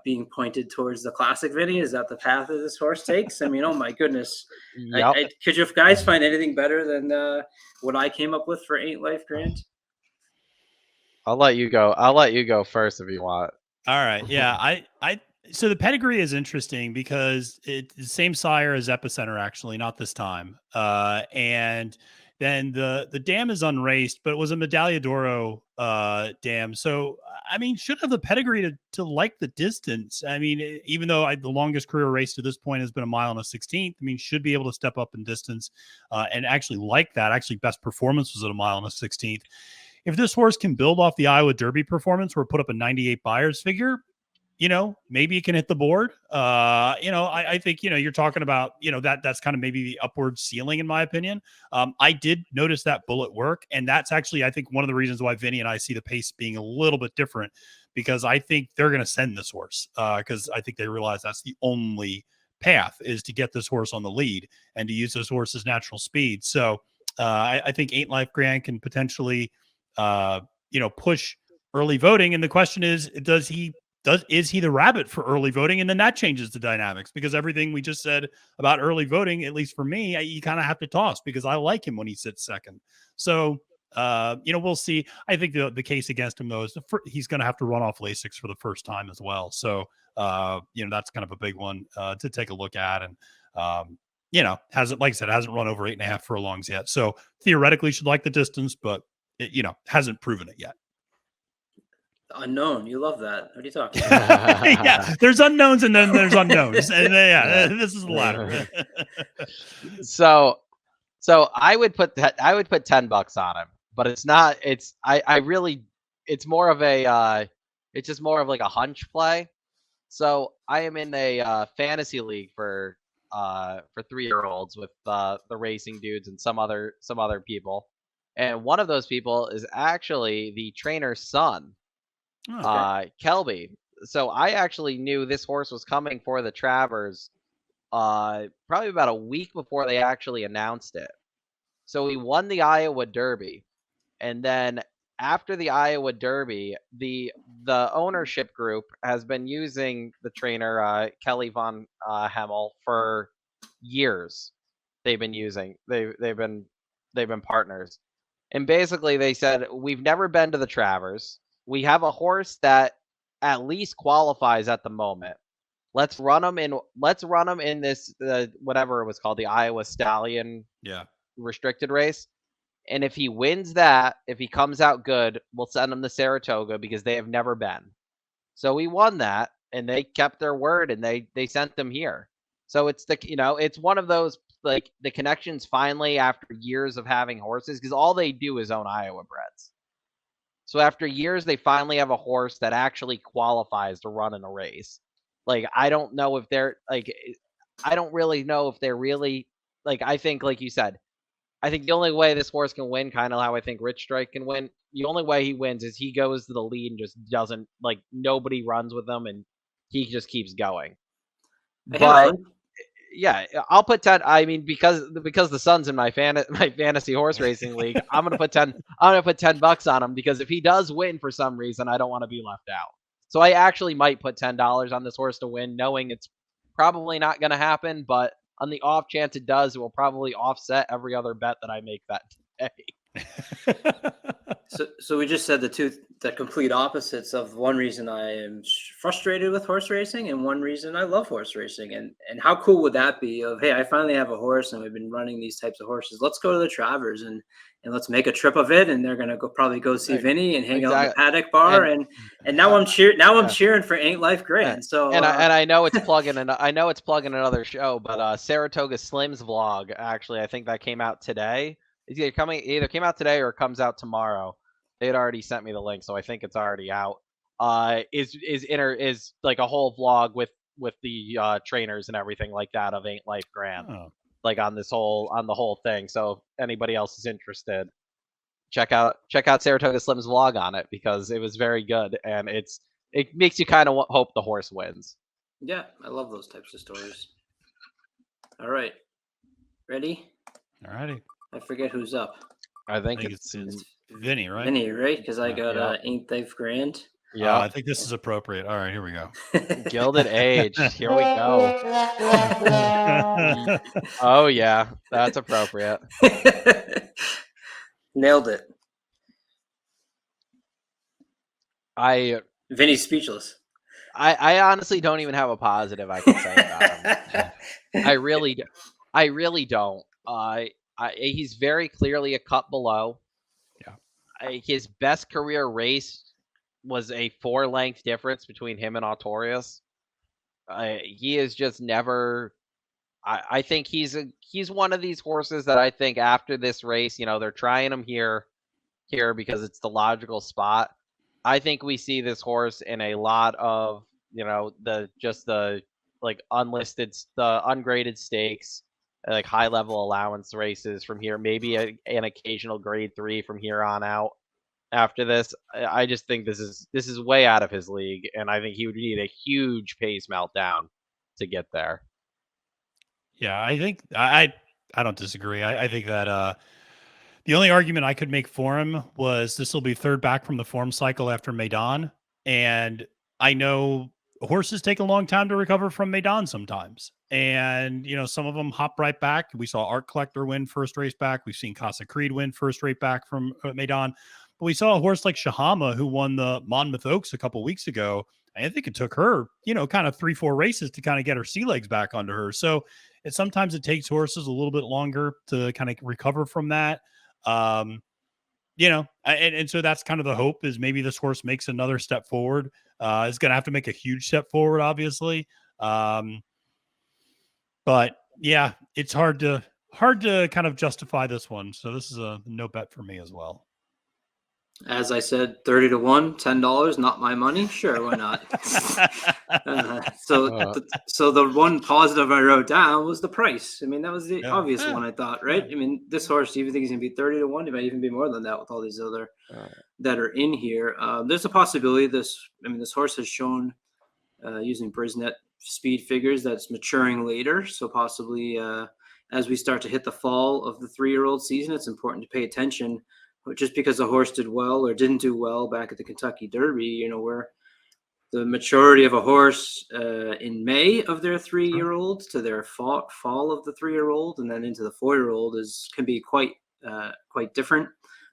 being pointed towards the Classic. Vinny, is that the path that this horse takes? I mean, oh my goodness. Yep. Could you guys find anything better than what I came up with for Ain't Life Grand? I'll let you go. I'll let you go first if you want. All right. Yeah. So the pedigree is interesting because it's the same sire as Epicenter, actually, not this time. And then the dam is unraced, but it was a Medaglia d'Oro dam. So, I mean, should have the pedigree to like the distance. I mean, even though the longest career race to this point has been a mile and a 16th, I mean, should be able to step up in distance and actually like that. Actually, best performance was at a mile and a 16th. If this horse can build off the Iowa Derby performance where it put up a 98 buyers figure, maybe it can hit the board. I think, you're talking about, that's kind of maybe the upward ceiling in my opinion. I did notice that bullet work. And that's actually, I think, one of the reasons why Vinny and I see the pace being a little bit different, because I think they're going to send this horse because I think they realize that's the only path is to get this horse on the lead and to use this horse's natural speed. So I think Ain't Life Grand can potentially, push early voting. And the question is, does he is he the rabbit for early voting? And then that changes the dynamics, because everything we just said about early voting, at least for me, you kind of have to toss, because I like him when he sits second. So, we'll see. I think the case against him, though, is he's going to have to run off Lasix for the first time as well. So, that's kind of a big one to take a look at. And, hasn't, like I said, hasn't run over 8.5 furlongs yet. So theoretically should like the distance, but it, hasn't proven it yet. Unknown. You love that. What are you talking about? Yeah, there's unknowns and then there's unknowns. And this is the latter. So I would put $10 on him, but it's not. It's more of a. It's just more of like a hunch play. So I am in a fantasy league for 3-year-olds with the racing dudes and some other people, and one of those people is actually the trainer's son, Kelby. So I actually knew this horse was coming for the Travers probably about a week before they actually announced it. So he won the Iowa Derby, and then after the Iowa Derby, the ownership group has been using the trainer Kelly von Hemmel for years. They've been partners, and basically they said, we've never been to the Travers. We have a horse that at least qualifies at the moment. Let's run him in this whatever it was called, the Iowa Stallion restricted race. And if he wins that, if he comes out good, we'll send him to Saratoga, because they have never been. So we won that, and they kept their word, and they sent them here. So it's it's one of those, like, the connections finally, after years of having horses, because all they do is own Iowa breds. So after years, they finally have a horse that actually qualifies to run in a race. Like, I don't know if they're like, I don't really know if they're really, like, I think, like you said, I think the only way this horse can win, kind of how I think Rich Strike can win, the only way he wins is he goes to the lead and just doesn't, like, nobody runs with him, and he just keeps going. But yeah, I'll put 10. I mean, because the son's in my fantasy horse racing league, I'm gonna put $10 on him, because if he does win for some reason, I don't want to be left out. So I actually might put $10 on this horse to win, knowing it's probably not going to happen, but on the off chance it does, it will probably offset every other bet that I make that day. So we just said the complete opposites of one reason I am frustrated with horse racing and one reason I love horse racing. And how cool would that be of, hey, I finally have a horse and we've been running these types of horses. Let's go to the Travers and let's make a trip of it. And they're going to probably go see Vinny and hang out in the paddock bar. And now I'm cheering for Ain't Life Great. So I know it's plugging another show, but Saratoga Slim's vlog, actually, I think that came out today. It's either came out today or it comes out tomorrow. They had already sent me the link, so I think it's already out. Is like a whole vlog with the trainers and everything like that of Ain't Life Grand, like on the whole thing. So if anybody else is interested, check out Saratoga Slim's vlog on it, because it was very good, and it makes you kind of hope the horse wins. Yeah, I love those types of stories. All right, ready? All righty. I forget who's up. I think it's Vinny, right? Vinny, right? Because I got Ain't Life Grand. Yeah, I think this is appropriate. All right, here we go. Gilded Age. Here we go. Oh yeah, that's appropriate. Nailed it. Vinny's speechless. I honestly don't even have a positive I can say about him. I really don't. He's very clearly a cut below. Yeah. His best career race was a 4-length difference between him and Autorius. He is just never. I think he's one of these horses that I think after this race, they're trying him here because it's the logical spot. I think we see this horse in a lot of the ungraded stakes, like high level allowance races from here, maybe an occasional grade 3 from here on out. After this, I just think this is way out of his league, and I think he would need a huge pace meltdown to get there. Yeah, I think I don't disagree. I think that the only argument I could make for him was this will be third back from the form cycle after Maidan, and I know horses take a long time to recover from Maidan sometimes. And, some of them hop right back. We saw Art Collector win first race back. We've seen Casa Creed win first race back from Maidan. But we saw a horse like Shahama who won the Monmouth Oaks a couple weeks ago. I think it took her, kind of 3-4 races to kind of get her sea legs back under her. So sometimes it takes horses a little bit longer to kind of recover from that. And so that's kind of the hope, is maybe this horse makes another step forward. Is going to have to make a huge step forward, obviously. But yeah, it's hard to kind of justify this one. So this is a no bet for me as well. As I said, 30 to 1, $10, not my money. Sure, why not? So the one positive I wrote down was the price. I mean, that was the obvious one, I thought, right? I mean, this horse, do you think he's going to be 30 to 1? It might even be more than that with all these other that are in here. There's a possibility this horse has shown using Brisnet speed figures that's maturing later. So possibly as we start to hit the fall of the 3-year-old season, it's important to pay attention. Just because a horse did well or didn't do well back at the Kentucky Derby, where the maturity of a horse in May of their 3-year-old to their fall of the 3-year-old and then into the 4-year-old can be quite different.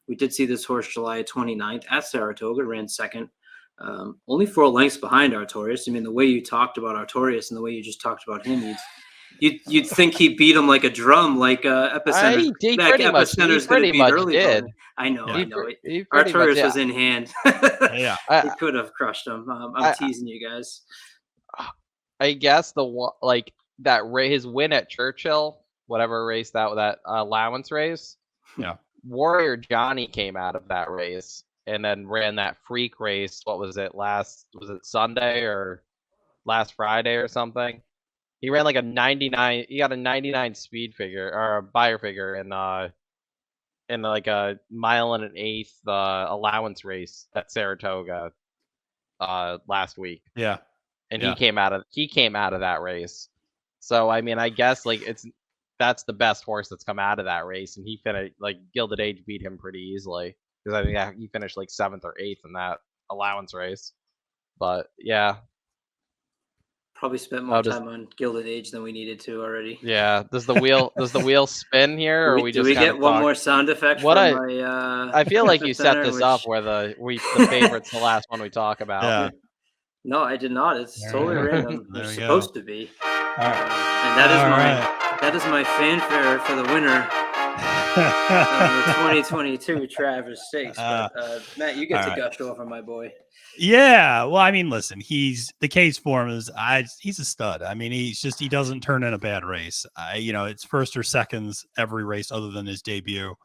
We did see this horse July 29th at Saratoga, ran second, only 4 lengths behind Artorias. I mean, the way you talked about Artorias and the way you just talked about him, you'd think he beat him like a drum, like Epicenter. He pretty much did. I know. Artorias was in hand. Yeah, he could have crushed him. I'm teasing you guys. I guess his win at Churchill, whatever race that allowance race. Yeah, Warrior Johnny came out of that race and then ran that freak race. What was it? Was it Sunday or last Friday or something? He ran like a 99. He got a 99 speed figure or a buyer figure in like a 1 1/8 allowance race at Saratoga last week. Yeah, and he came out of that race. So I mean, I guess that's the best horse that's come out of that race, and he finished Gilded Age beat him pretty easily because I think he finished like 7th or 8th in that allowance race. But yeah. Probably spent more time on Gilded Age than we needed to already. Yeah. Does the wheel spin here, or do we get one more sound effect? I feel like you set this up where the favorite's the last one we talk about. Yeah. No, I did not. It's totally random. It's supposed to be. And that is my fanfare for the winner of the 2022 Travers Stakes. But Matt, you get to gush over my boy. Yeah, well, I mean, listen, the case for him is he's a stud. I mean, he doesn't turn in a bad race. It's first or seconds every race other than his debut.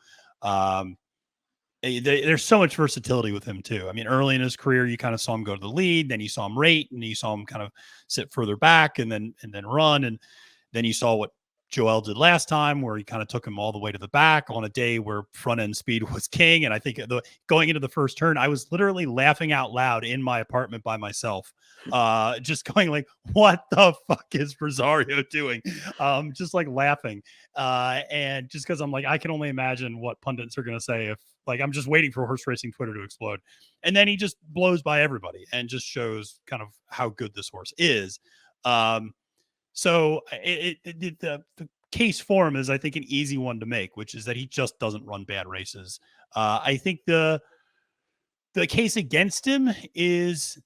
There's so much versatility with him too. I mean, early in his career, you kind of saw him go to the lead, then you saw him rate, and you saw him kind of sit further back and then run, and then you saw what Joel did last time, where he kind of took him all the way to the back on a day where front end speed was king. And I think going into the first turn, I was literally laughing out loud in my apartment by myself, just going like, what the fuck is Rosario doing? Just like laughing. And just because I'm like, I can only imagine what pundits are going to say if I'm just waiting for horse racing Twitter to explode. And then he just blows by everybody and just shows kind of how good this horse is. So the case for him is, I think, an easy one to make, which is that he just doesn't run bad races. I think the case against him is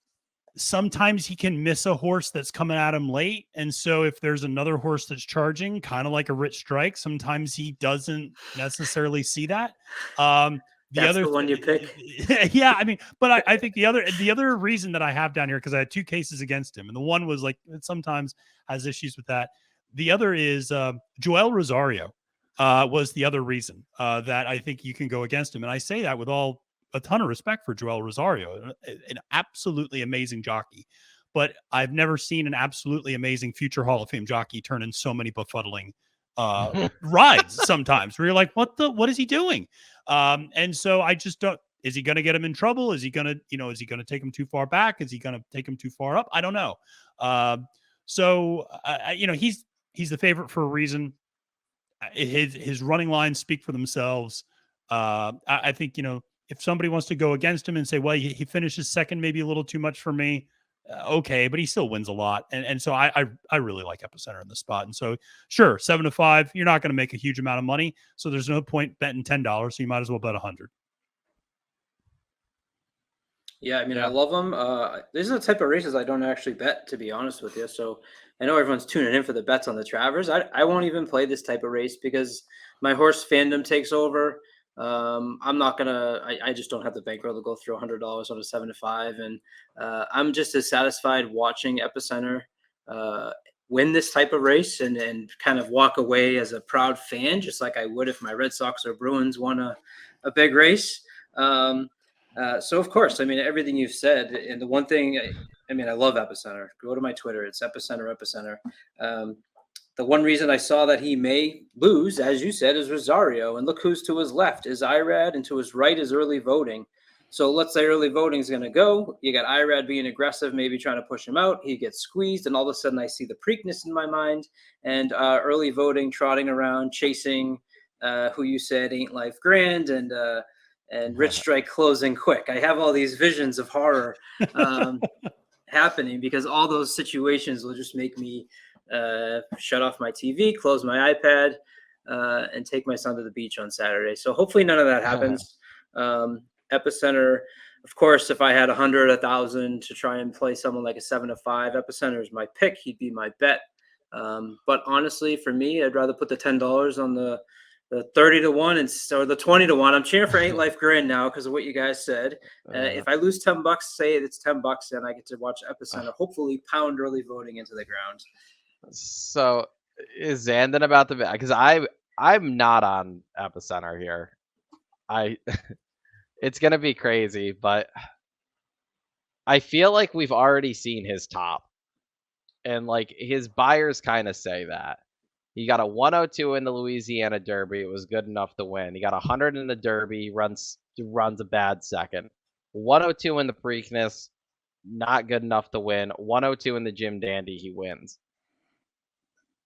sometimes he can miss a horse that's coming at him late. And so if there's another horse that's charging, kind of like a Rich Strike, sometimes he doesn't necessarily see that. That's the one you pick. Yeah, I mean, but I think the other reason that I have down here, because I had 2 cases against him, and the one was it sometimes has issues with that. The other is Joel Rosario was the other reason that I think you can go against him. And I say that with a ton of respect for Joel Rosario, an absolutely amazing jockey. But I've never seen an absolutely amazing future Hall of Fame jockey turn in so many befuddling rides sometimes where you're like, what is he doing? And so I just don't, is he going to get him in trouble? Is he going to take him too far back? Is he going to take him too far up? I don't know. He's the favorite for a reason. His running lines speak for themselves. I think, if somebody wants to go against him and say, well, he finishes second, maybe a little too much for me. okay, but he still wins a lot. And so I really like Epicenter in the spot. And so sure, 7 to 5, you're not going to make a huge amount of money. So there's no point betting $10. So you might as well bet 100. Yeah, I mean, I Yeah. love them. These are the type of races I don't actually bet, to be honest with you. So I know everyone's tuning in for the bets on the Travers. I won't even play this type of race because my horse fandom takes over. I'm not gonna. I just don't have the bankroll to go through $100 on a 7 to 5, and I'm just as satisfied watching Epicenter uh, win this type of race and kind of walk away as a proud fan, just like I would if my Red Sox or Bruins won a big race. So of course, I mean everything you've said, and the one thing, I mean, I love Epicenter. Go to my Twitter; it's Epicenter. Um, the one reason I saw that he may lose, as you said, is Rosario, and look who's to his left is Irad, and to his right is early voting. So let's say early voting is going to go. You got Irad being aggressive, maybe trying to push him out. He gets squeezed, and all of a sudden I see the Preakness in my mind, and early voting trotting around chasing who you said ain't life grand, and Rich Strike closing quick. I have all these visions of horror happening because all those situations will just make me shut off my TV, close my iPad, and take my son to the beach on Saturday. So hopefully none of that happens. Epicenter, of course, if I had 100, 1,000 to try and play someone like a 7 to 5, Epicenter is my pick. He'd be my bet. But honestly, for me, I'd rather put the $10 on the 30 to 1 or the 20 to 1. I'm cheering for Ain't Life Grand now because of what you guys said. If I lose $10, say it's $10, and I get to watch Epicenter hopefully pound early voting into the ground. So is Zandon about the bet? Because I'm not on Epicenter here. It's gonna be crazy, but I feel like we've already seen his top, and like his buyers kind of say that. He got a 102 in the Louisiana Derby. It was good enough to win. He got 100 in the Derby. Runs a bad second. 102 in the Preakness, not good enough to win. 102 in the Jim Dandy, he wins.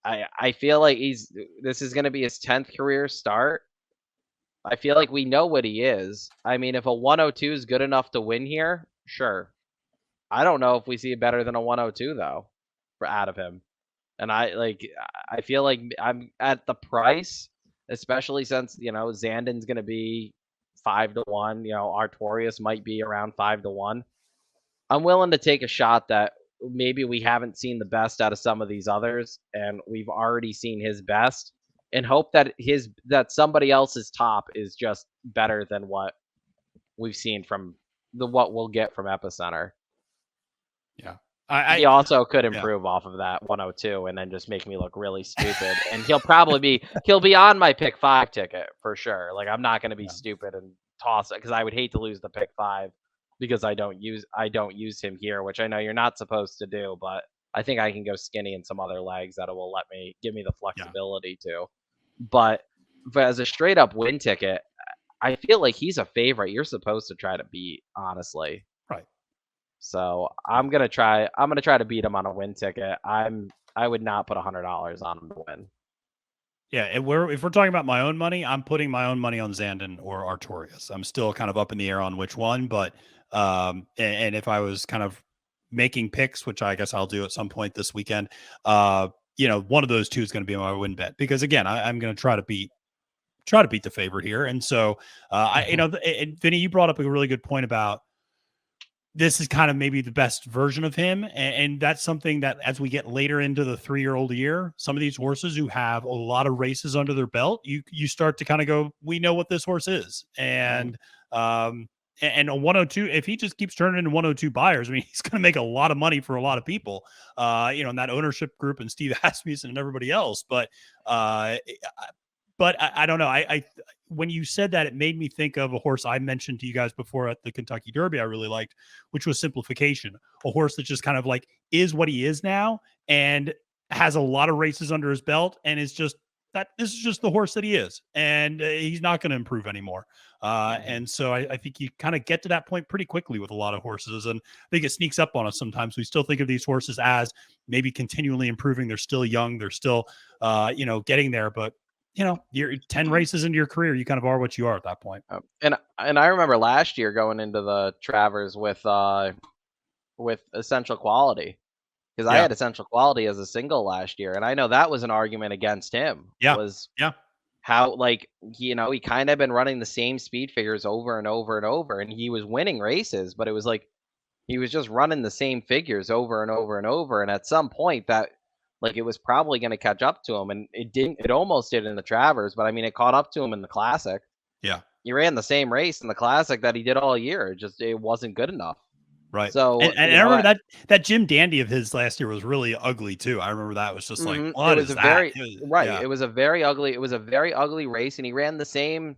I feel like this is going to be his 10th career start. I feel like we know what he is. I mean, if a 102 is good enough to win here, sure. I don't know if we see better than a 102 though, for out of him. And I feel like I'm at the price, especially since Zandon's going to be 5 to 1. Artorias might be around 5 to 1. I'm willing to take a shot that maybe we haven't seen the best out of some of these others, and we've already seen his best, and hope that somebody else's top is just better than what we've seen from what we'll get from Epicenter. Yeah. He also could improve off of that 102 and then just make me look really stupid. And he'll be on my pick 5 ticket for sure. Like I'm not going to be stupid and toss it because I would hate to lose the pick 5 because I don't use him here, which I know you're not supposed to do, but I think I can go skinny in some other legs that will give me the flexibility to. But as a straight up win ticket, I feel like he's a favorite you're supposed to try to beat, honestly. Right. So I'm gonna try to beat him on a win ticket. I would not put $100 on him to win. Yeah, if we're talking about my own money, I'm putting my own money on Zandon or Artorias. I'm still kind of up in the air on which one, but and if I was kind of making picks, which I guess I'll do at some point this weekend, one of those two is going to be my win bet because again, I'm going to try to beat the favorite here, and so and Vinny, you brought up a really good point about. This is kind of maybe the best version of him. And that's something that as we get later into the 3-year-old year, some of these horses who have a lot of races under their belt, you start to kind of go, we know what this horse is. And a 102, if he just keeps turning into 102 buyers, I mean, he's going to make a lot of money for a lot of people, in that ownership group and Steve Asmussen and everybody else. But I don't know. When you said that, it made me think of a horse I mentioned to you guys before at the Kentucky Derby I really liked, which was Simplification, a horse that just kind of like is what he is now and has a lot of races under his belt and is just that this is just the horse that he is. And he's not going to improve anymore. And so I think you kind of get to that point pretty quickly with a lot of horses. And I think it sneaks up on us sometimes. We still think of these horses as maybe continually improving. They're still young. They're still, getting there. But you're 10 races into your career. You kind of are what you are at that point. And I remember last year going into the Travers with with Essential Quality, because I Yeah. had Essential Quality as a single last year, and I know that was an argument against him. Yeah. Was Yeah. how, like, he kind of been running the same speed figures over and over and over, and he was winning races, but it was like he was just running the same figures over and over and over, and at some point that, like, it was probably going to catch up to him, and it didn't. It almost did in the Travers, but I mean, it caught up to him in the Classic. Yeah. He ran the same race in the Classic that he did all year. It wasn't good enough. Right. So, And I remember that Jim Dandy of his last year was really ugly too. I remember that was just like, It what was is a that? very right. Yeah. It was a very ugly race, and he ran the same.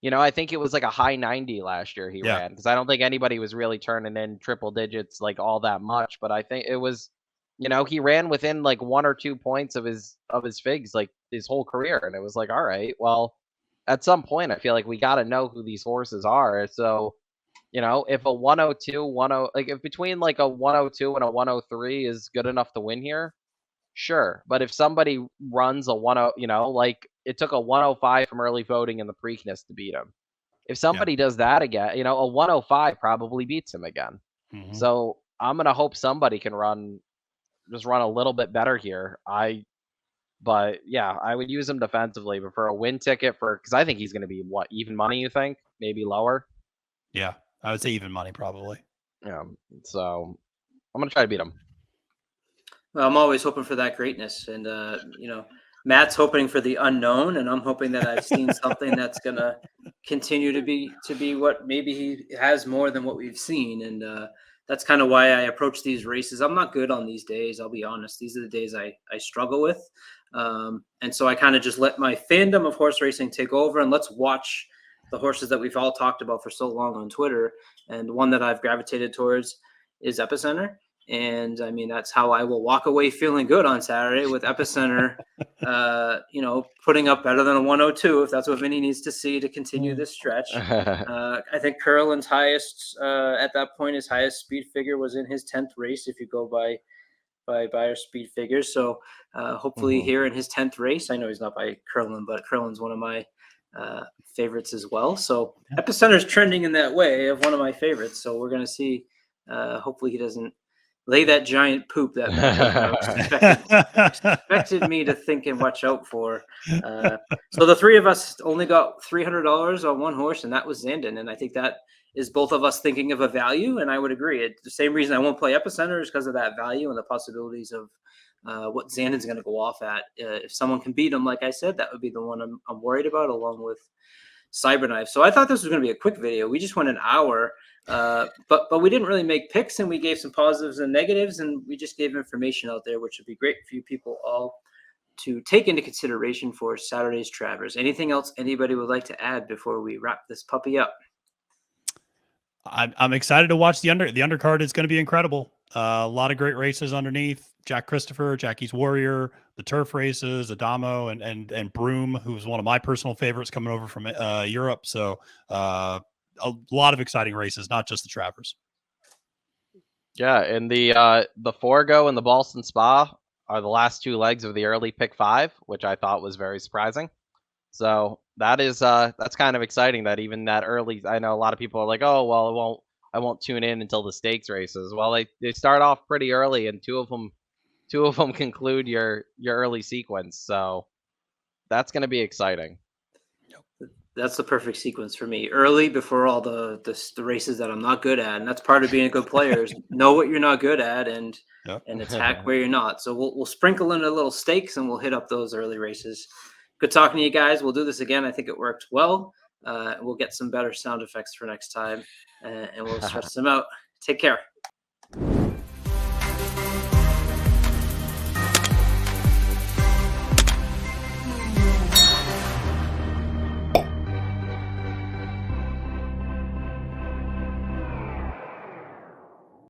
I think it was like a high 90 last year he Yeah. ran, because I don't think anybody was really turning in triple digits like all that much. But I think it was, he ran within like 1 or 2 points of his figs like his whole career, and it was like, all right, well, at some point I feel like we got to know who these horses are. So, if a 102, like if between like a 102 and a 103 is good enough to win here, sure. But if somebody runs a 10, like it took a 105 from early voting in the Preakness to beat him. If somebody does that again, a 105 probably beats him again. Mhm. So I'm gonna hope somebody can just run a little bit better here. But yeah, I would use him defensively, but for a win ticket, because I think he's gonna be what, even money, you think? Maybe lower? Yeah. I would say even money probably. Yeah. So I'm gonna try to beat him. Well, I'm always hoping for that greatness, and Matt's hoping for the unknown, and I'm hoping that I've seen something that's gonna continue to be what maybe he has more than what we've seen, and that's kind of why I approach these races. I'm not good on these days. I'll be honest. These are the days I struggle with, and so I kind of just let my fandom of horse racing take over, and let's watch the horses that we've all talked about for so long on Twitter. And one that I've gravitated towards is Epicenter. And I mean, that's how I will walk away feeling good on Saturday with Epicenter, putting up better than a 102 if that's what Vinny needs to see to continue this stretch. I think Curlin's highest at that point, his highest speed figure was in his 10th race, if you go by our speed figures. So hopefully here in his 10th race, I know he's not by Curlin, but Curlin's one of my favorites as well. So Epicenter's trending in that way of one of my favorites. So we're going to see. Hopefully he doesn't lay that giant poop that expected me to think and watch out for. So the three of us only got $300 on one horse, and that was Zandon. And I think that is both of us thinking of a value, and I would agree. It's the same reason I won't play Epicenter is because of that value and the possibilities of what Zandon's going to go off at. If someone can beat him, like I said, that would be the one I'm worried about, along with Cyberknife. So I thought this was going to be a quick video. We just went an hour. But we didn't really make picks, and we gave some positives and negatives, and we just gave information out there, which would be great for you people all to take into consideration for Saturday's Travers. Anything else anybody would like to add before we wrap this puppy up? I'm excited to watch the undercard. Is going to be incredible. A lot of great races underneath. Jack Christopher, Jackie's Warrior, the turf races, Adamo and Broom, who was one of my personal favorites coming over from Europe. So a lot of exciting races, not just the Travers. Yeah, and the Forgo and the Boston Spa are the last two legs of the early pick 5, which I thought was very surprising. So that's kind of exciting that even that early. I know a lot of people are like, oh well, I won't tune in until the stakes races. Well, they start off pretty early, and two of them conclude your early sequence. So that's going to be exciting. That's the perfect sequence for me. Early, before all the races that I'm not good at, and that's part of being a good player is know what you're not good at and attack where you're not. So we'll sprinkle in a little stakes, and we'll hit up those early races. Good talking to you guys. We'll do this again. I think it worked well. We'll get some better sound effects for next time, and we'll stress them out. Take care.